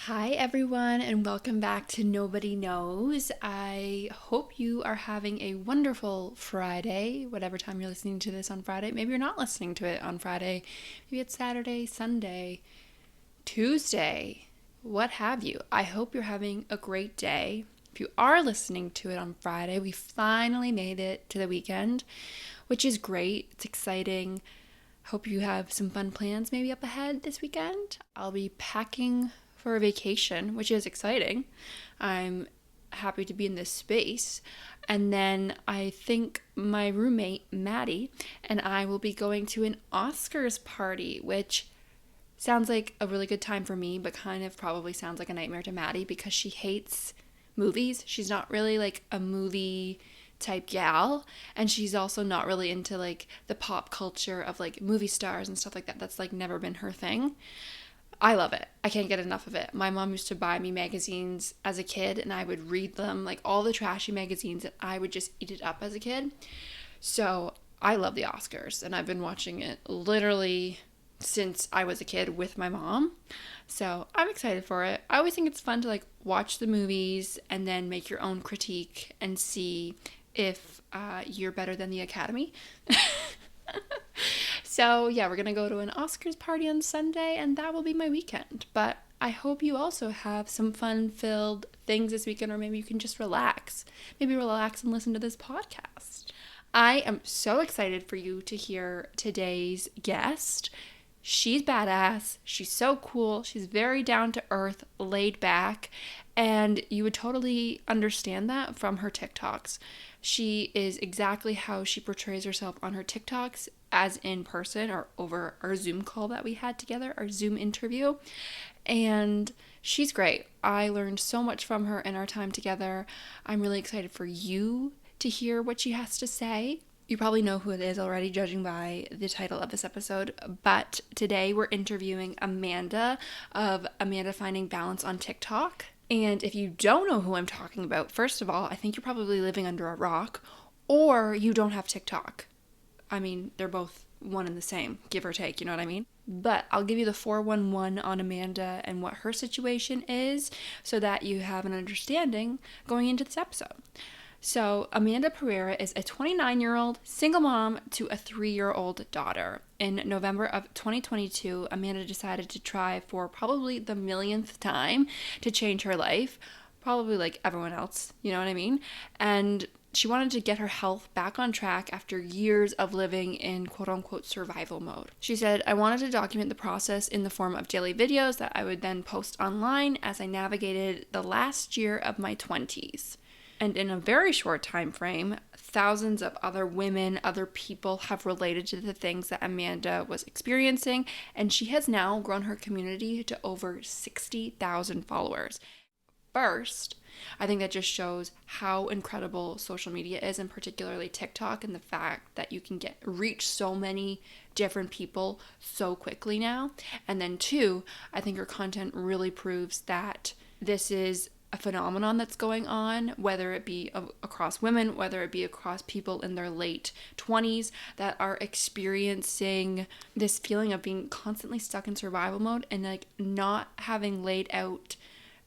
Hi, everyone, and welcome back to Nobody Knows. I hope you are having a wonderful Friday, whatever time you're listening to this on Friday. Maybe you're not listening to it on Friday. Maybe it's Saturday, Sunday, Tuesday, what have you. I hope you're having a great day. If you are listening to it on Friday, we finally made it to the weekend, which is great. It's exciting. Hope you have some fun plans maybe up ahead this weekend. I'll be packing for a vacation, which is exciting. I'm happy to be in this space. And then I think my roommate, Maddie, and I will be going to an Oscars party, which sounds like a really good time for me, but kind of probably sounds like a nightmare to Maddie because she hates movies. She's not really like a movie type gal, and she's also not really into like the pop culture of like movie stars and stuff like that. That's like never been her thing. I love it. I can't get enough of it. My mom used to buy me magazines as a kid and I would read them, like all the trashy magazines, and I would just eat it up as a kid. So I love the Oscars and I've been watching it literally since I was a kid with my mom. So I'm excited for it. I always think it's fun to like watch the movies and then make your own critique and see if you're better than the Academy. So, yeah, we're going to go to an Oscars party on Sunday, and that will be my weekend. But I hope you also have some fun filled things this weekend, or maybe you can just relax. Maybe relax and listen to this podcast. I am so excited for you to hear today's guest. She's badass. She's so cool. She's very down to earth, laid back, and you would totally understand that from her TikToks. She is exactly how she portrays herself on her TikToks as in person or over our Zoom call that we had together, our Zoom interview. And she's great. I learned so much from her in our time together. I'm really excited for you to hear what she has to say. You probably know who it is already, judging by the title of this episode. But today we're interviewing Amanda of Amanda Finding Balance on TikTok. And if you don't know who I'm talking about, first of all, I think you're probably living under a rock or you don't have TikTok. I mean, they're both one and the same, give or take, you know what I mean? But I'll give you the 411 on Amanda and what her situation is so that you have an understanding going into this episode. So, Amanda Pereira is a 29-year-old single mom to a 3-year-old daughter. In November of 2022, Amanda decided to try for probably the millionth time to change her life, probably like everyone else, you know what I mean? And she wanted to get her health back on track after years of living in quote unquote survival mode. She said, I wanted to document the process in the form of daily videos that I would then post online as I navigated the last year of my 20s. And in a very short time frame, thousands of other women, other people have related to the things that Amanda was experiencing, and she has now grown her community to over 60,000 followers. First, I think that just shows how incredible social media is, and particularly TikTok, and the fact that you can reach so many different people so quickly now. And then two, I think her content really proves that this is a phenomenon that's going on, whether it be across women, whether it be across people in their late 20s that are experiencing this feeling of being constantly stuck in survival mode and like not having laid out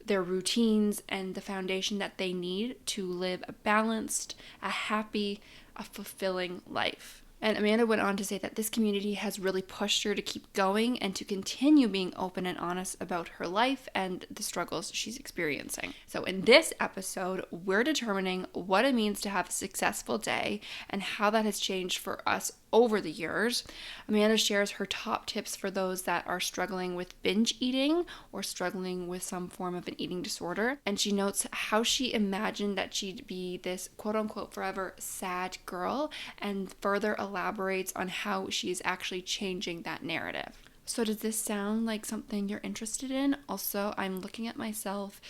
their routines and the foundation that they need to live a balanced, a happy, a fulfilling life. And Amanda went on to say that this community has really pushed her to keep going and to continue being open and honest about her life and the struggles she's experiencing. So in this episode, we're determining what it means to have a successful day and how that has changed for us over the years. Amanda shares her top tips for those that are struggling with binge eating or struggling with some form of an eating disorder. And she notes how she imagined that she'd be this quote unquote forever sad girl, and further elaborates on how she is actually changing that narrative. So does this sound like something you're interested in? Also, I'm looking at myself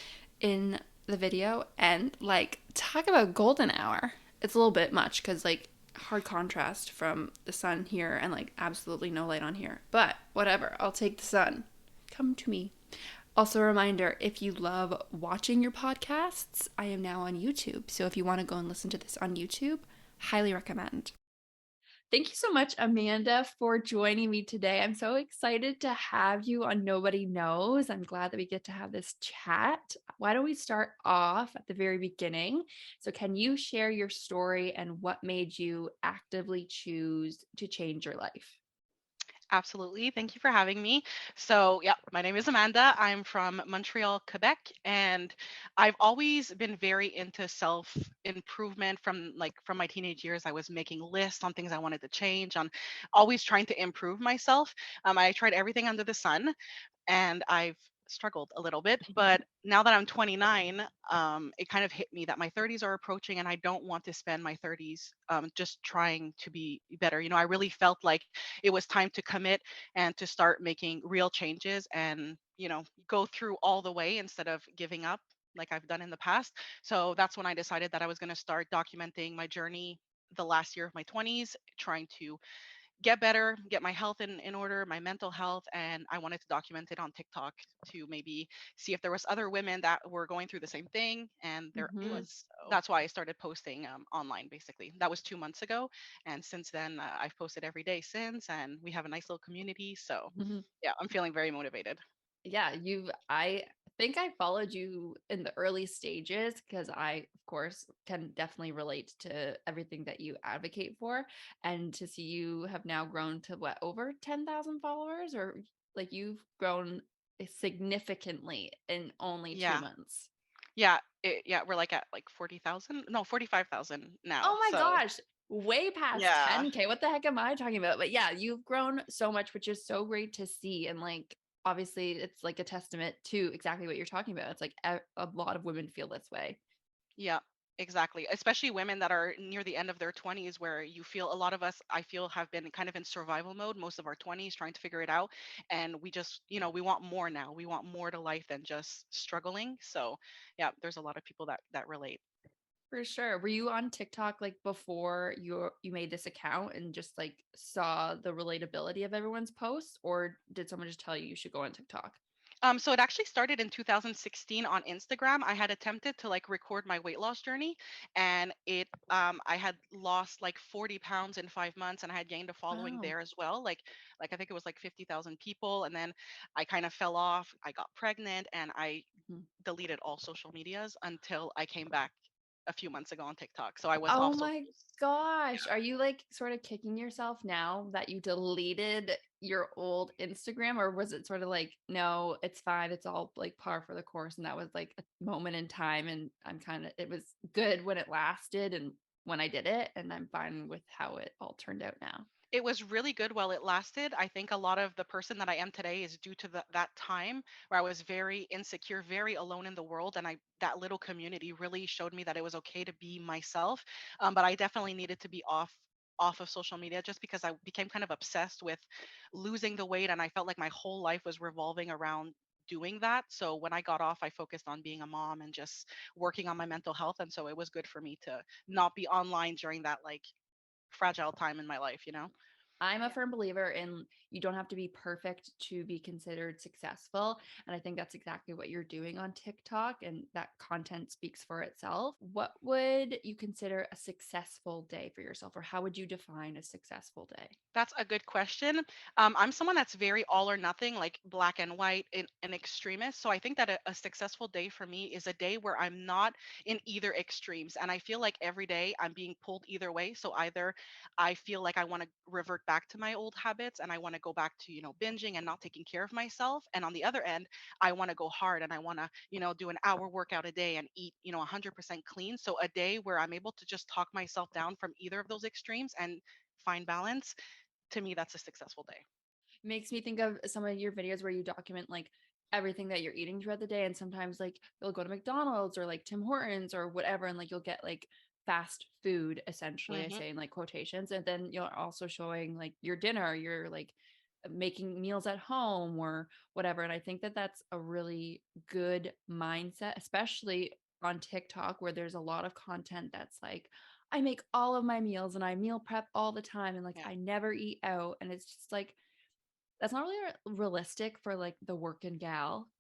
in the video and like, talk about golden hour. It's a little bit much because like hard contrast from the sun here and like absolutely no light on here. But whatever, I'll take the sun. Come to me. Also a reminder, if you love watching your podcasts, I am now on YouTube. So if you want to go and listen to this on YouTube, highly recommend. Thank you so much, Amanda, for joining me today. I'm so excited to have you on Nobody Knows. I'm glad that we get to have this chat. Why don't we start off at the very beginning? So, can you share your story and what made you actively choose to change your life? Absolutely. Thank you for having me. So, yeah, my name is Amanda. I'm from Montreal, Quebec, and I've always been very into self improvement from my teenage years. I was making lists on things I wanted to change, on always trying to improve myself. I tried everything under the sun, and I've struggled a little bit. But now that I'm 29, it kind of hit me that my 30s are approaching, and I don't want to spend my 30s just trying to be better. I really felt like it was time to commit and to start making real changes and, go through all the way instead of giving up like I've done in the past. So that's when I decided that I was going to start documenting my journey the last year of my 20s, trying to get better, get my health in order, my mental health, and I wanted to document it on TikTok to maybe see if there was other women that were going through the same thing. And there Mhm. was. That's why I started posting online. Basically, that was 2 months ago, and since then I've posted every day since, and we have a nice little community. So, yeah, I'm feeling very motivated. Yeah, I think I followed you in the early stages because I, of course, can definitely relate to everything that you advocate for. And to see you have now grown to what, over 10,000 followers, or like you've grown significantly in only two Yeah, months. yeah, we're like at like 40,000, no, 45,000 now. Oh my So, gosh, way past yeah. 10K. What the heck am I talking about? But yeah, you've grown so much, which is so great to see. And like, obviously, it's like a testament to exactly what you're talking about. It's like a lot of women feel this way. Yeah, exactly. Especially women that are near the end of their 20s, where you feel a lot of us, I feel, have been kind of in survival mode most of our 20s, trying to figure it out. And we just, we want more now. We want more to life than just struggling. So, yeah, there's a lot of people that relate. For sure. Were you on TikTok like before you made this account and just like saw the relatability of everyone's posts, or did someone just tell you you should go on TikTok? So it actually started in 2016 on Instagram. I had attempted to like record my weight loss journey, and I had lost like 40 pounds in 5 months, and I had gained a following Wow. there as well. Like I think it was like 50,000 people, and then I kind of fell off. I got pregnant, and I Mhm. deleted all social medias until I came back a few months ago on TikTok. So I was Oh off my socials. gosh. Are you like sort of kicking yourself now that you deleted your old Instagram? Or was it sort of like, no, it's fine. It's all like par for the course. And that was like a moment in time. And it was good when it lasted and when I did it. And I'm fine with how it all turned out now. It was really good while it lasted. I think a lot of the person that I am today is due to that time where I was very insecure, very alone in the world, and I that little community really showed me that it was okay to be myself. But I definitely needed to be off of social media just because I became kind of obsessed with losing the weight, and I felt like my whole life was revolving around doing that. So when I got off, I focused on being a mom and just working on my mental health, and so it was good for me to not be online during that like fragile time in my life. I'm a Yeah. firm believer in you don't have to be perfect to be considered successful. And I think that's exactly what you're doing on TikTok, and that content speaks for itself. What would you consider a successful day for yourself, or how would you define a successful day? That's a good question. I'm someone that's very all or nothing, like black and white, an extremist. So I think that a successful day for me is a day where I'm not in either extremes. And I feel like every day I'm being pulled either way. So either I feel like I want to revert back to my old habits and I want to go back to, binging and not taking care of myself. And on the other end, I want to go hard and I want to, do an hour workout a day and eat, 100% clean. So a day where I'm able to just talk myself down from either of those extremes and find balance, to me that's a successful day. Makes me think of some of your videos where you document like everything that you're eating throughout the day. And sometimes like you'll go to McDonald's or like Tim Hortons or whatever, and like you'll get like fast food, essentially, I Hmm. say in like quotations. And then you're also showing like your dinner, you're like making meals at home or whatever. And I think that that's a really good mindset, especially on TikTok, where there's a lot of content that's like, I make all of my meals and I meal prep all the time and like Yeah. I never eat out. And it's just like, that's not really realistic for like the working gal.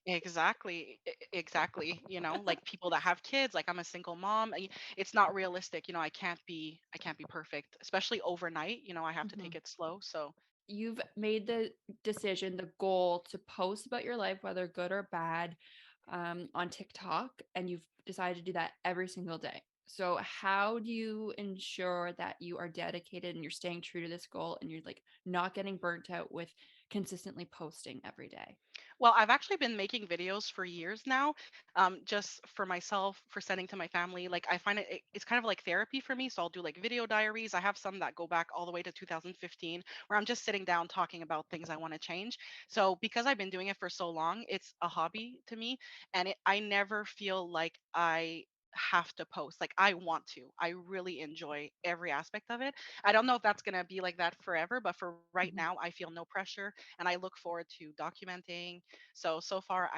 Exactly. Exactly. Like people that have kids, like I'm a single mom. It's not realistic. I can't be perfect, especially overnight. I have to Mhm. take it slow. So You've made the decision, the goal to post about your life, whether good or bad, on TikTok, and you've decided to do that every single day. So, how do you ensure that you are dedicated and you're staying true to this goal and you're like not getting burnt out with consistently posting every day? Well, I've actually been making videos for years now, just for myself, for sending to my family. Like I find it's kind of like therapy for me. So I'll do like video diaries. I have some that go back all the way to 2015, where I'm just sitting down talking about things I want to change. So because I've been doing it for so long, it's a hobby to me, and I never feel like I have to post. Like I want to. I really enjoy every aspect of it. I don't know if that's gonna be like that forever, but for right Mhm. now, I feel no pressure and I look forward to documenting. So far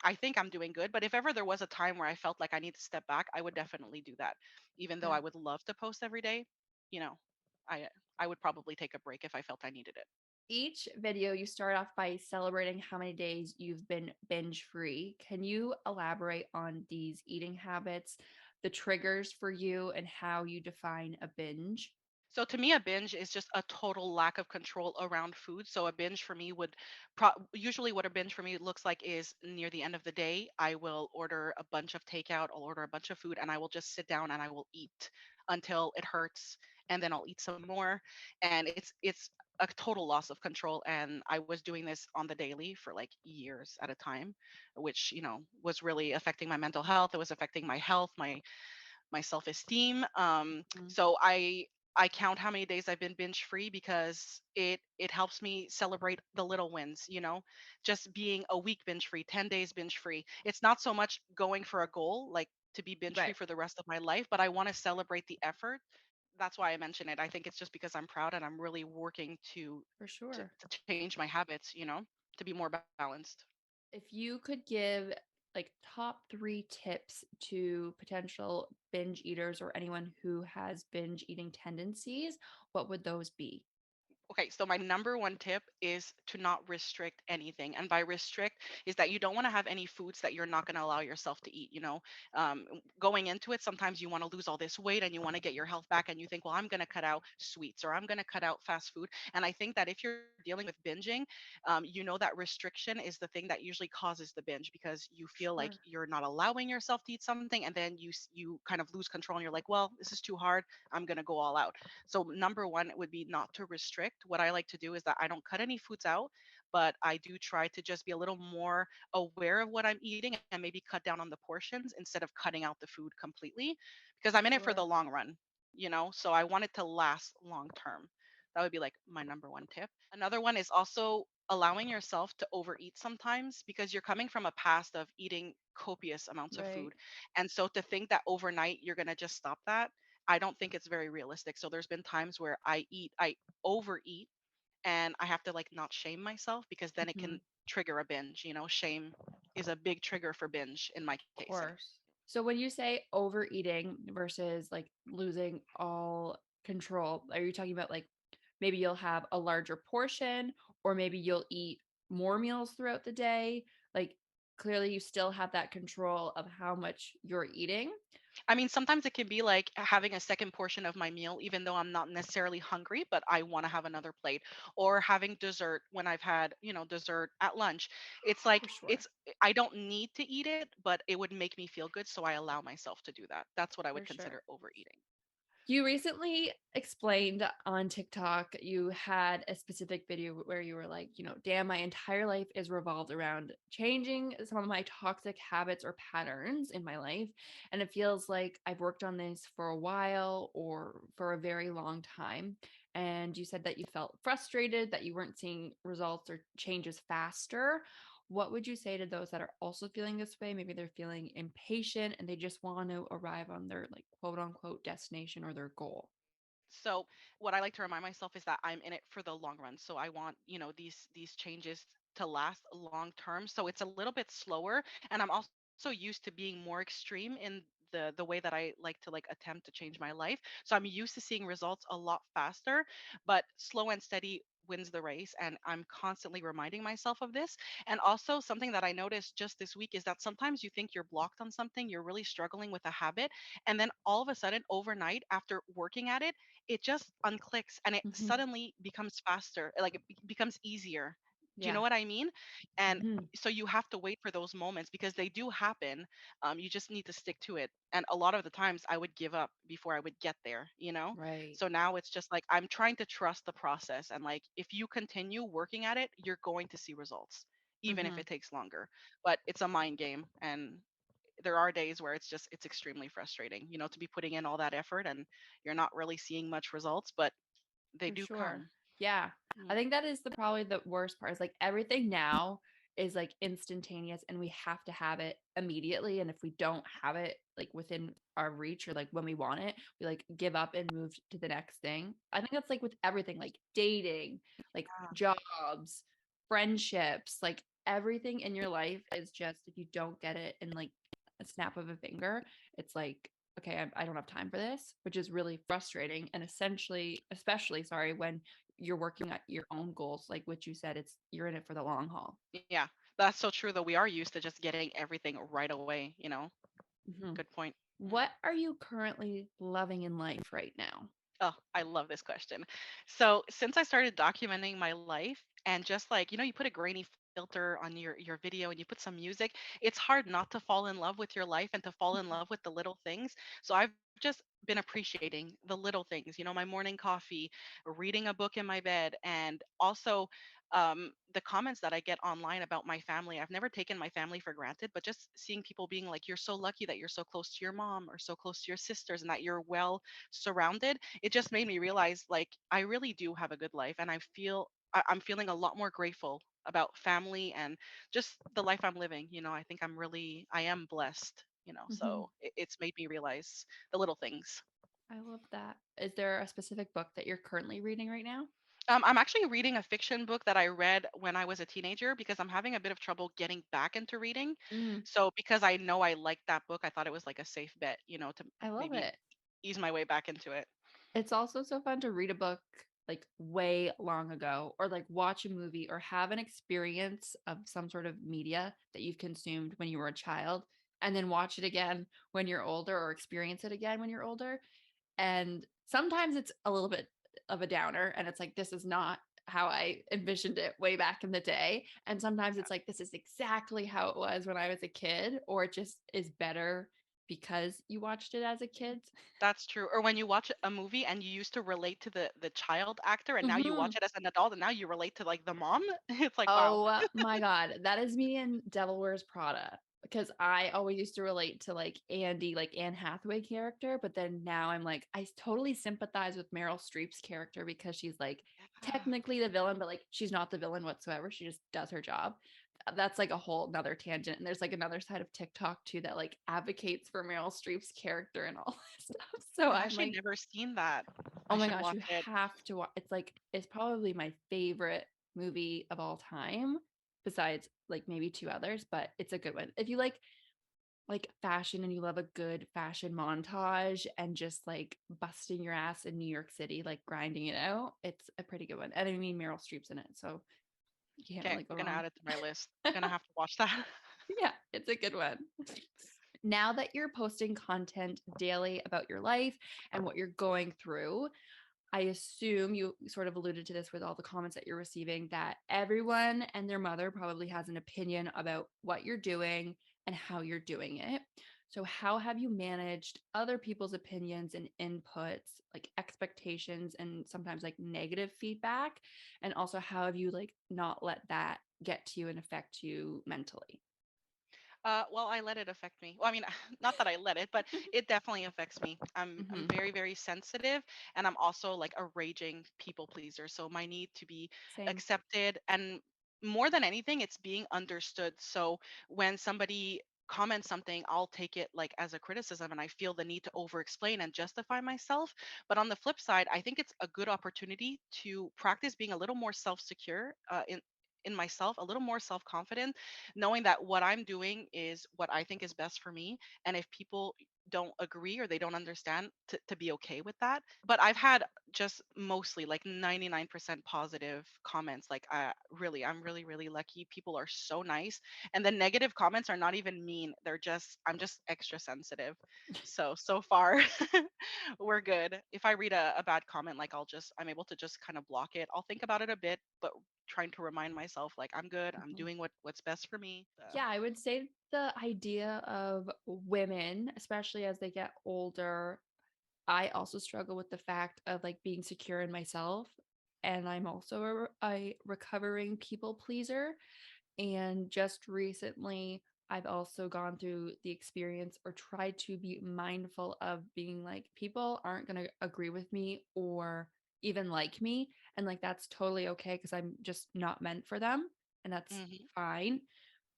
I think I'm doing good, but if ever there was a time where I felt like I need to step back, I would definitely do that. Even though Yeah. I would love to post every day, you know, I I would probably take a break if I felt I needed it. Each video, you start off by celebrating how many days you've been binge free. Can you elaborate on these eating habits, the triggers for you, and how you define a binge? So to me, a binge is just a total lack of control around food. So a binge for me would usually what a binge for me looks like is near the end of the day, I will order a bunch of takeout, I'll order a bunch of food, and I will just sit down and I will eat until it hurts, and then I'll eat some more, and it's a total loss of control. And I was doing this on the daily for like years at a time, which was really affecting my mental health. It was affecting my health, my self-esteem. Mhm. So I count how many days I've been binge free because it helps me celebrate the little wins, just being a week binge free, 10 days binge free. It's not so much going for a goal like to be binge free Right, for the rest of my life, but I want to celebrate the effort. That's why I mention it. I think it's just because I'm proud and I'm really working to for to, sure. to change my habits, to be more balanced. If you could give like top three tips to potential binge eaters or anyone who has binge eating tendencies, what would those be? Okay, so my number one tip is to not restrict anything. And by restrict is that you don't want to have any foods that you're not going to allow yourself to eat. Going into it, sometimes you want to lose all this weight and you want to get your health back, and you think, well, I'm going to cut out sweets or I'm going to cut out fast food. And I think that if you're dealing with binging, that restriction is the thing that usually causes the binge because you feel like Sure. you're not allowing yourself to eat something, and then you kind of lose control and you're like, well, this is too hard. I'm going to go all out. So number one would be not to restrict. What I like to do is that I don't cut any foods out, but I do try to just be a little more aware of what I'm eating and maybe cut down on the portions instead of cutting out the food completely because I'm in it for the Sure. long run. So I want it to last long term. That would be like my number one tip. Another one is also allowing yourself to overeat sometimes because you're coming from a past of eating copious amounts of Right. food. And so to think that overnight you're going to just stop that, I don't think it's very realistic. So there's been times where I overeat and I have to like not shame myself because then it can Mhm. trigger a binge. Shame is a big trigger for binge in my Of case. course. So when you say overeating versus like losing all control, are you talking about like maybe you'll have a larger portion or maybe you'll eat more meals throughout the day? Like clearly you still have that control of how much you're eating. I mean, sometimes it can be like having a second portion of my meal, even though I'm not necessarily hungry, but I want to have another plate, or having dessert when I've had, dessert at lunch. It's For like, sure. I don't need to eat it, but it would make me feel good. So I allow myself to do that. That's what I For would sure. consider overeating. You recently explained on TikTok, you had a specific video where you were like, damn, my entire life is revolved around changing some of my toxic habits or patterns in my life. And it feels like I've worked on this for a while or for a very long time. And you said that you felt frustrated that you weren't seeing results or changes faster. What would you say to those that are also feeling this way? Maybe they're feeling impatient and they just want to arrive on their like quote unquote destination or their goal. So what I like to remind myself is that I'm in it for the long run. So I want, these changes to last long term. So it's a little bit slower. And I'm also used to being more extreme in the way that I like to like attempt to change my life. So I'm used to seeing results a lot faster, but slow and steady wins the race. And I'm constantly reminding myself of this. And also, something that I noticed just this week is that sometimes you think you're blocked on something, you're really struggling with a habit. And then all of a sudden, overnight, after working at it, it just unclicks and it Hmm. suddenly becomes faster, like becomes easier. Do you know Yeah. what I mean? And Hmm. so you have to wait for those moments because they do happen. You just need to stick to it. And a lot of the times I would give up before I would get there, you know? Right. So now it's just like I'm trying to trust the process. And like if you continue working at it, you're going to see results, even if Hmm. it takes longer. But it's a mind game. And there are days where it's extremely frustrating, to be putting in all that effort and you're not really seeing much results, but they For do sure. come. Yeah. I Mm. think that is probably the worst part is like everything now is like instantaneous and we have to have it immediately. And if we don't have it like within our reach or like when we want it, we like give up and move to the next thing. I think that's like with everything, like dating, like Yeah, jobs, friendships, like everything in your life is just if you don't get it in like a snap of a finger, it's like okay, I don't have time for this, which is really frustrating. And essentially, especially, sorry, when you're working at your own goals, like what you said, it's you're in it for the long haul. yeah, that's so true though. We are used to just getting everything right away. Mhm. Good point. Mm. What are you currently loving in life right now? Oh, I love this question. So, since I started documenting my life and just like, you put a grainy filter on your video and you put some music, it's hard not to fall in love with your life and to fall in love with the little things. So, I've just been appreciating the little things, my morning coffee, reading a book in my bed, and also the comments that I get online about my family. I've never taken my family for granted, but just seeing people being like, you're so lucky that you're so close to your mom or so close to your sisters and that you're well surrounded, it just made me realize like I really do have a good life and I'm feeling a lot more grateful about family and just the life I'm living. I think I am blessed, Hmm. so it's made me realize the little things. I love that. Is there a specific book that you're currently reading right now? I'm actually reading a fiction book that I read when I was a teenager because I'm having a bit of trouble getting back into reading. Mm, So because I know I liked that book, I thought it was like a safe bet, to I love maybe it. ease my way back into it. It's also so fun to read a book like way long ago or like watch a movie or have an experience of some sort of media that you've consumed when you were a child and then watch it again when you're older or experience it again when you're older. And sometimes it's a little bit of a downer and it's like, this is not how I envisioned it way back in the day. And sometimes it's like, this is exactly how it was when I was a kid, or it just is better because you watched it as a kid. That's true. Or when you watch a movie and you used to relate to the child actor and now you watch Mhm. it as an adult and now you relate to like the mom, it's like wow. Oh my God. That is me in Devil Wears Prada because I always used to relate to like Andy, like Anne Hathaway character. But then now I'm like, I totally sympathize with Meryl Streep's character because she's like Yeah. technically the villain, but like she's not the villain whatsoever. She just does her job. That's like a whole nother tangent. And there's like another side of TikTok too that like advocates for Meryl Streep's character and all that stuff. So I've I'm actually like, never seen that. oh I my should gosh, watch you it. have to watch. It's like it's probably my favorite movie of all time, besides like maybe two others, but it's a good one. If you like fashion and you love a good fashion montage and just like busting your ass in New York City, like grinding it out, it's a pretty good one. And I mean Meryl Streep's in it, so you can't Okay, really go gonna wrong. add it to my list. Gonna have to watch that. Yeah, it's a good one. Now that you're posting content daily about your life and what you're going through, I assume you sort of alluded to this with all the comments that you're receiving that everyone and their mother probably has an opinion about what you're doing and how you're doing it. So, how have you managed other people's opinions and inputs, like expectations and sometimes like negative feedback? And also, how have you like not let that get to you and affect you mentally? Well, I let it affect me. Well, I mean, not that I let it, but it definitely affects me. I'm Hmm. very, very sensitive, and I'm also like a raging people pleaser. So my need to be Same. accepted, and more than anything, it's being understood. So when somebody comments something, I'll take it like as a criticism, and I feel the need to over-explain and justify myself. But on the flip side, I think it's a good opportunity to practice being a little more self-secure in myself, a little more self-confident, knowing that what I'm doing is what I think is best for me. And if people don't agree or they don't understand, to be okay with that. But I've had just mostly like 99% positive comments. Like, really, I'm really, really lucky. People are so nice. And the negative comments are not even mean. They're just, I'm just extra sensitive. So far, we're good. If I read a bad comment, like I'm able to just kind of block it. I'll think about it a bit, but trying to remind myself, like, I'm good. I'm Mhm. doing what's best for me. Yeah, I would say the idea of women, especially as they get older, I also struggle with the fact of like being secure in myself. And I'm also a recovering people pleaser. And just recently, I've also gone through the experience or tried to be mindful of being like, people aren't going to agree with me or even like me. And like, that's totally okay because I'm just not meant for them. And that's Mhm. fine.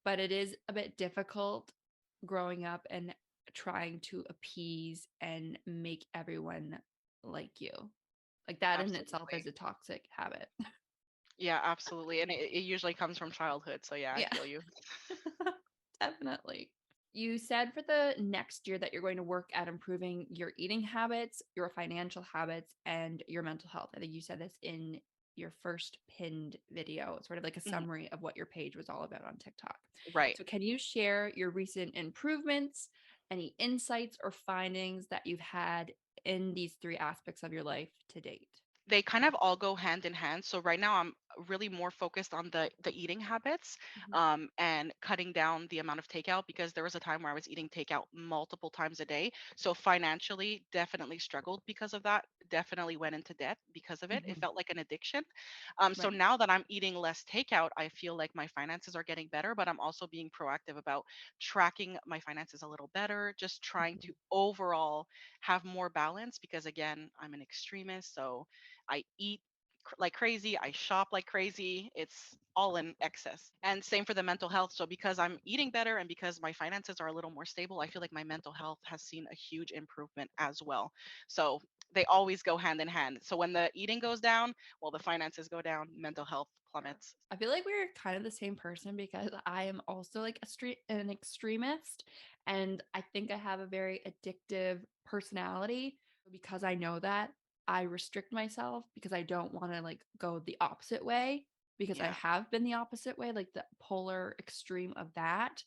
But it is a bit difficult growing up and trying to appease and make everyone like you. Like that in itself is Absolutely. a toxic habit. Yeah, absolutely. And it usually comes from childhood. So yeah, I Yeah. feel you. Definitely. You said for the next year that you're going to work at improving your eating habits, your financial habits, and your mental health. I think you said this in your first pinned video, sort of like a Mhm. summary of what your page was all about on TikTok. Right. So, can you share your recent improvements, any insights or findings that you've had in these three aspects of your life to date? They kind of all go hand in hand. So right now I'm really more focused on the eating habits, Mhm. and cutting down the amount of takeout, because there was a time where I was eating takeout multiple times a day. So financially, definitely struggled because of that. Definitely went into debt because of it. It Mhm. felt like an addiction. So Right. now that I'm eating less takeout, I feel like my finances are getting better, but I'm also being proactive about tracking my finances a little better, just trying Mhm. to overall have more balance, because again, I'm an extremist. So I eat like crazy, I shop like crazy. It's all in excess. And same for the mental health. So because I'm eating better and because my finances are a little more stable, I feel like my mental health has seen a huge improvement as well. So they always go hand in hand. So when the eating goes down, well, the finances go down, mental health plummets. I feel like we're kind of the same person because I am also like an extremist, and I think I have a very addictive personality. Because I know that, I restrict myself because I don't want to like go the opposite way, because I Yeah. have been the opposite way, like the polar extreme of that.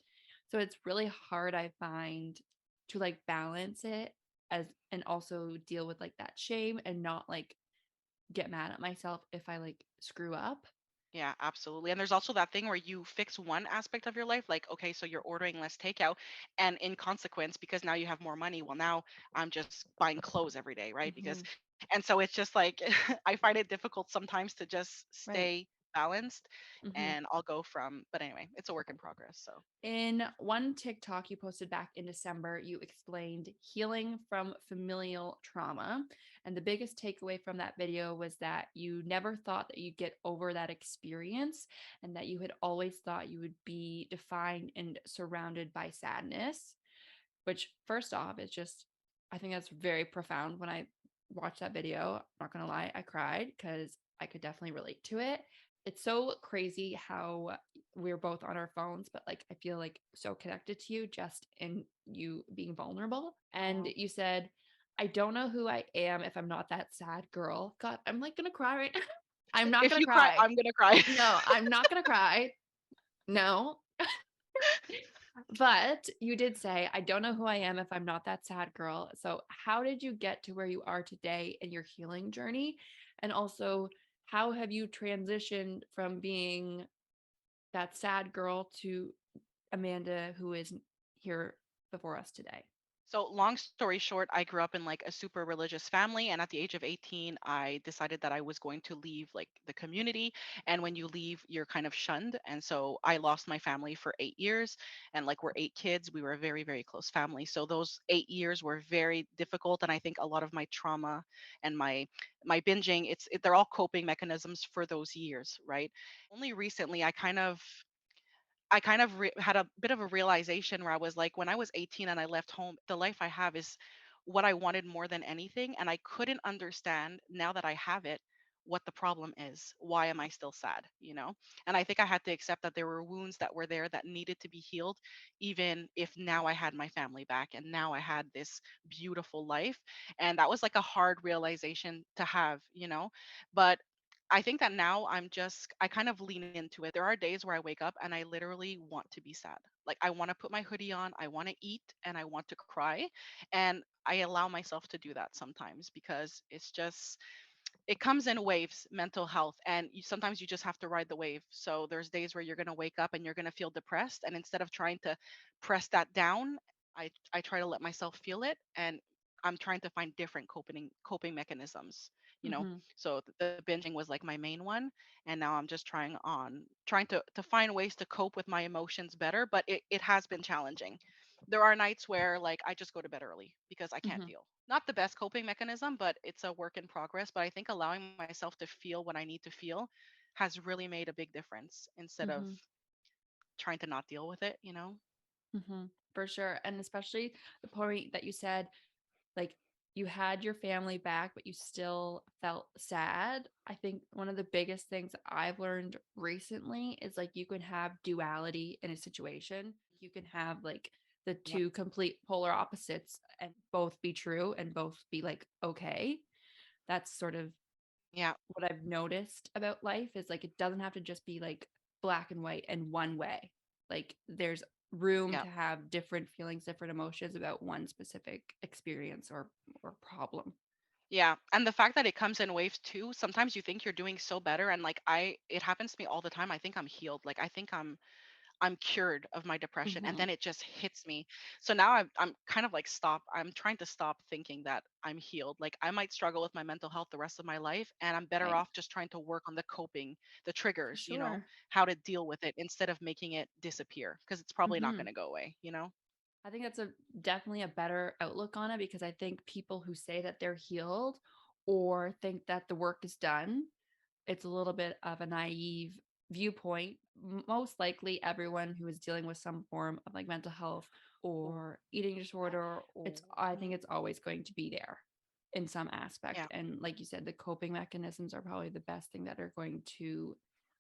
So it's really hard, I find, to like balance it as and also deal with like that shame and not like get mad at myself if I like screw up. Yeah, absolutely. And there's also that thing where you fix one aspect of your life, like, okay, so you're ordering less takeout. And in consequence, because now you have more money, well, now I'm just buying clothes every day, right? Because, Mhm. and so it's just like, I find it difficult sometimes to just Right. stay balanced. Mhm. And I'll go from, but anyway, it's a work in progress. So, In one TikTok you posted back in December, you explained healing from familial trauma. And the biggest takeaway from that video was that you never thought that you'd get over that experience and that you had always thought you would be defined and surrounded by sadness, which, first off, is just, I think that's very profound. When I watched that video, I'm not going to lie, I cried because I could definitely relate to it. It's so crazy how we're both on our phones, but like I feel like so connected to you just in you being vulnerable. And oh, you said, I don't know who I am if I'm not that sad girl. God, I'm like gonna cry right now. I'm not if gonna you cry, cry. I'm going to cry. No, I'm not gonna cry. No. But you did say, I don't know who I am if I'm not that sad girl. So, how did you get to where you are today in your healing journey? And also, how have you transitioned from being that sad girl to Amanda, who is here before us today? So, long story short, I grew up in like a super religious family. And at the age of 18, I decided that I was going to leave like the community. And when you leave, you're kind of shunned. And so I lost my family for 8 years. And like we're 8 kids, we were a very, very close family. So those 8 years were very difficult. And I think a lot of my trauma and my binging, they're all coping mechanisms for those years, right? Only recently had a bit of a realization where I was like, when I was 18 and I left home, the life I have is what I wanted more than anything. And I couldn't understand now that I have it what the problem is. Why am I still sad? And I think I had to accept that there were wounds that were there that needed to be healed, even if now I had my family back and now I had this beautiful life. And that was like a hard realization to have. But I think that now I kind of lean into it. There are days where I wake up and I literally want to be sad. Like I want to put my hoodie on, I want to eat, and I want to cry. And I allow myself to do that sometimes because it comes in waves, mental health, and sometimes you just have to ride the wave. So there's days where you're going to wake up and you're going to feel depressed, and instead of trying to press that down, I try to let myself feel it, and I'm trying to find different coping mechanisms. you know Mm-hmm. so the binging was like my main one, and now I'm just trying to find ways to cope with my emotions better, but it has been challenging. There are nights where like I just go to bed early because I can't Mm-hmm. deal. Not the best coping mechanism, but it's a work in progress. But I think allowing myself to feel what I need to feel has really made a big difference instead of Mm-hmm. trying to not deal with it. Mm-hmm. For sure. And especially the point that you said, like you had your family back, but you still felt sad. I think one of the biggest things I've learned recently is like you can have duality in a situation. You can have like the Yep. two complete polar opposites and both be true and both be like okay. That's sort of Yeah. what I've noticed about life is like it doesn't have to just be like black and white and one way. Like there's room Yeah. to have different feelings, different emotions about one specific experience or problem. Yeah, and the fact that it comes in waves too, sometimes you think you're doing so better, and like it happens to me all the time. I think I'm healed. Like I think I'm cured of my depression, and Hmm. then it just hits me. So now I'm kind of like I'm trying to stop thinking that I'm healed. Like I might struggle with my mental health the rest of my life, and I'm better Right. off just trying to work on the coping, the For triggers, sure. how to deal with it instead of making it disappear because it's probably not going Hmm. to go away. I think that's a definitely a better outlook on it because I think people who say that they're healed or think that the work is done, it's a little bit of a naive viewpoint. Most likely, everyone who is dealing with some form of like mental health or eating disorder, I think it's always going to be there in some aspect. Yeah. And like you said, the coping mechanisms are probably the best thing that are going to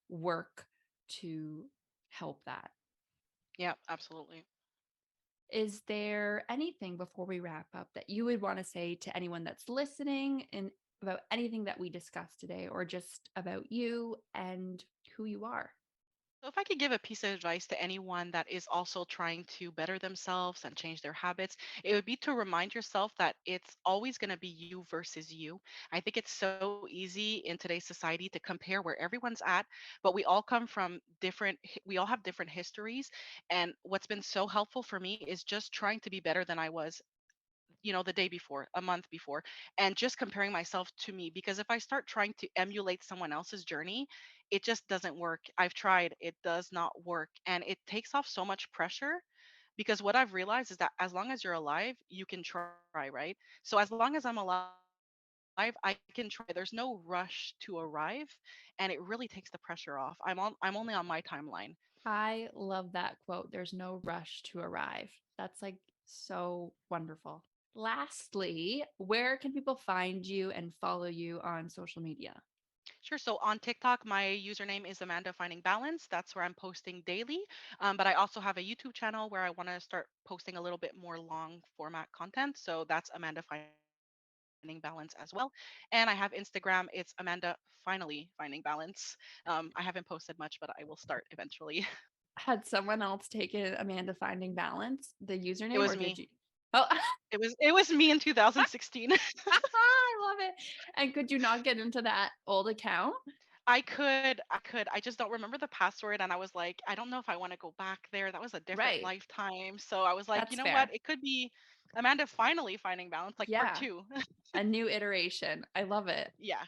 work to help that. Yeah, absolutely. Is there anything before we wrap up that you would want to say to anyone that's listening and about anything that we discussed today or just about you and who you are? So, if I could give a piece of advice to anyone that is also trying to better themselves and change their habits, it would be to remind yourself that it's always going to be you versus you. I think it's so easy in today's society to compare where everyone's at, but we all come from we all have different histories. And what's been so helpful for me is just trying to be better than I was the day before, a month before, and just comparing myself to me. Because if I start trying to emulate someone else's journey, it just doesn't work. I've tried, it does not work. And it takes off so much pressure because what I've realized is that as long as you're alive, you can try, right? So as long as I'm alive, I can try. There's no rush to arrive, and it really takes the pressure off. I'm only on my timeline. I love that quote. There's no rush to arrive. That's like so wonderful. Lastly, where can people find you and follow you on social media? Sure. So on TikTok, my username is Amanda Finding Balance. That's where I'm posting daily. But I also have a YouTube channel where I want to start posting a little bit more long format content. So that's Amanda Finding Balance as well. And I have Instagram. It's Amanda Finally Finding Balance. I haven't posted much, but I will start eventually. Had someone else taken Amanda Finding Balance, the It username, or was did me. you? Oh, It was me in 2016. I love it. And could you not get into that old account? I could. I just don't remember the password. And I was like, I don't know if I want to go back there. That was a different Right. lifetime. So I was like, you That's know what? fair. It could be Amanda finally finding balance, like part Yeah. two. A new iteration. I love it. Yeah.